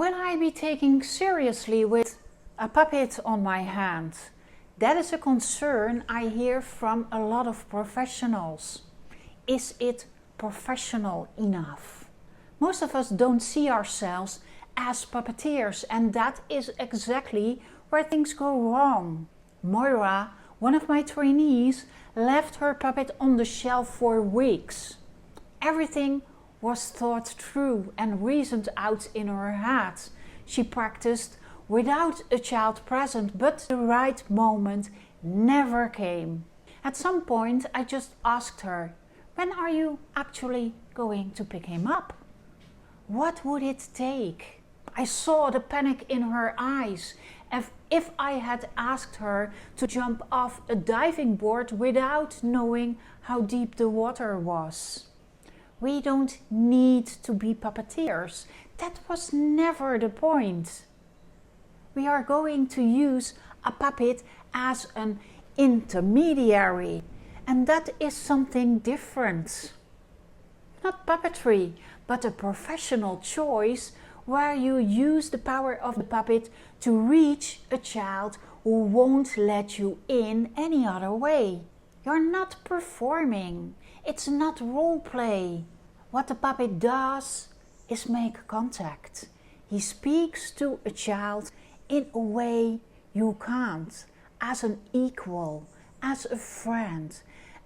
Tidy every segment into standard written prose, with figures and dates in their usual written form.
Will I be taken seriously with a puppet on my hand? That is a concern I hear from a lot of professionals. Is it professional enough? Most of us don't see ourselves as puppeteers, and that is exactly where things go wrong. Moira, one of my trainees, left her puppet on the shelf for weeks. Everything was thought through and reasoned out in her head. She practiced without a child present, but the right moment never came. At some point I just asked her, when are you actually going to pick him up? What would it take? I saw the panic in her eyes, as if I had asked her to jump off a diving board without knowing how deep the water was. We don't need to be puppeteers. That was never the point. We are going to use a puppet as an intermediary, and that is something different. Not puppetry, but a professional choice where you use the power of the puppet to reach a child who won't let you in any other way. You're not performing. It's not role play. What the puppet does is make contact. He speaks to a child in a way you can't, as an equal, as a friend.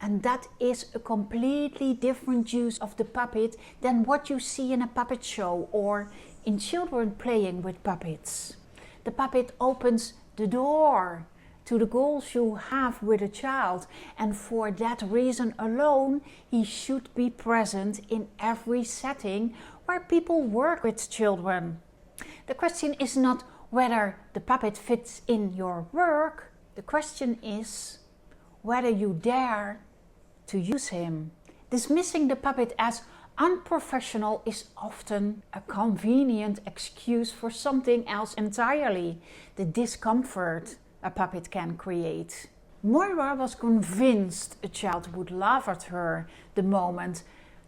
And that is a completely different use of the puppet than what you see in a puppet show or in children playing with puppets. The puppet opens the door to the goals you have with a child, and for that reason alone he should be present in every setting where people work with children. The question is not whether the puppet fits in your work. The question is whether you dare to use him. Dismissing the puppet as unprofessional is often a convenient excuse for something else entirely, the discomfort a puppet can create. Moira was convinced a child would laugh at her the moment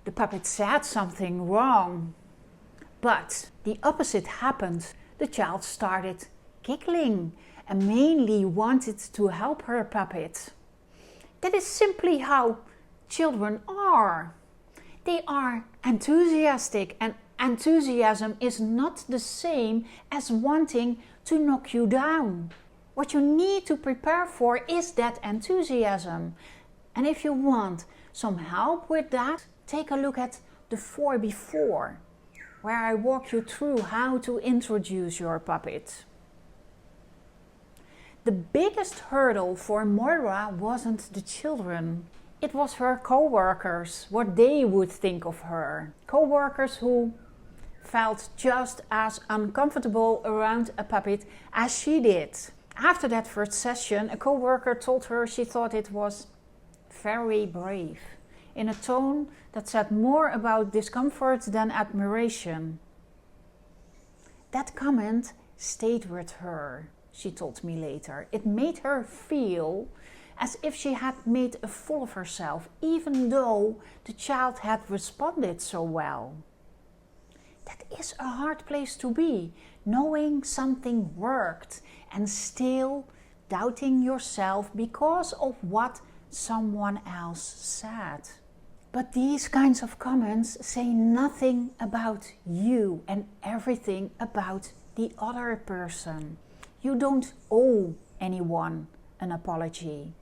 the puppet said something wrong. But the opposite happened. The child started giggling and mainly wanted to help her puppet. That is simply how children are. They are enthusiastic, and enthusiasm is not the same as wanting to knock you down. What you need to prepare for is that enthusiasm. And if you want some help with that, take a look at the 4 before, where I walk you through how to introduce your puppet. The biggest hurdle for Moira wasn't the children. It was her co-workers, what they would think of her. Co-workers who felt just as uncomfortable around a puppet as she did. After that first session, a co-worker told her she thought it was very brave, in a tone that said more about discomfort than admiration. That comment stayed with her, she told me later. It made her feel as if she had made a fool of herself, even though the child had responded so well. That is a hard place to be, knowing something worked and still doubting yourself because of what someone else said. But these kinds of comments say nothing about you and everything about the other person. You don't owe anyone an apology.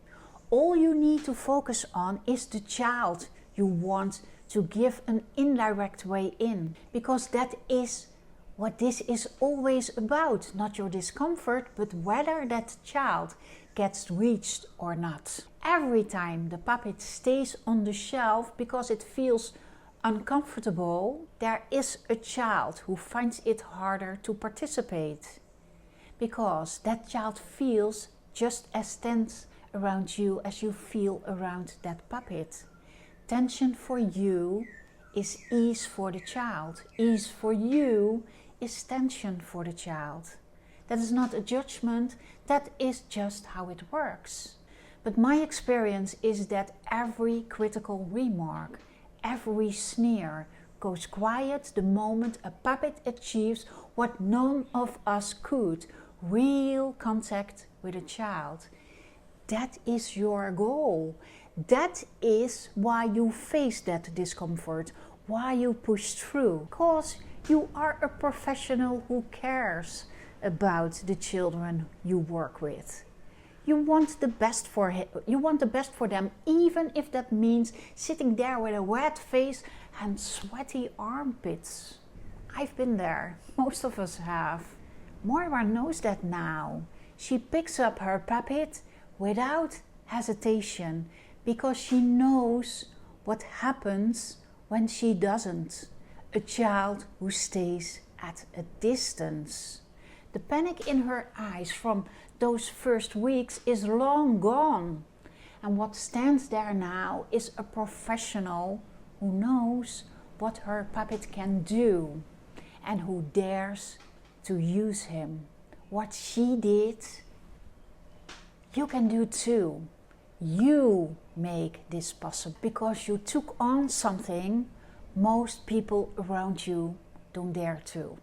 All you need to focus on is the child you want to give an indirect way in, because that is what this is always about, not your discomfort, but whether that child gets reached or not. Every time the puppet stays on the shelf because it feels uncomfortable, there is a child who finds it harder to participate, because that child feels just as tense around you as you feel around that puppet. Tension for you is ease for the child. Ease for you is tension for the child. That is not a judgment, that is just how it works. But my experience is that every critical remark, every sneer goes quiet the moment a puppet achieves what none of us could, real contact with a child. That is your goal. That is why you face that discomfort, why you push through. Because you are a professional who cares about the children you work with. You want the best for them, even if that means sitting there with a wet face and sweaty armpits. I've been there. Most of us have. Moira knows that now. She picks up her puppet without hesitation because she knows what happens when she doesn't. A child who stays at a distance. The panic in her eyes from those first weeks is long gone. And what stands there now is a professional who knows what her puppet can do and who dares to use him. What she did, you can do too. You make this possible because you took on something most people around you don't dare to.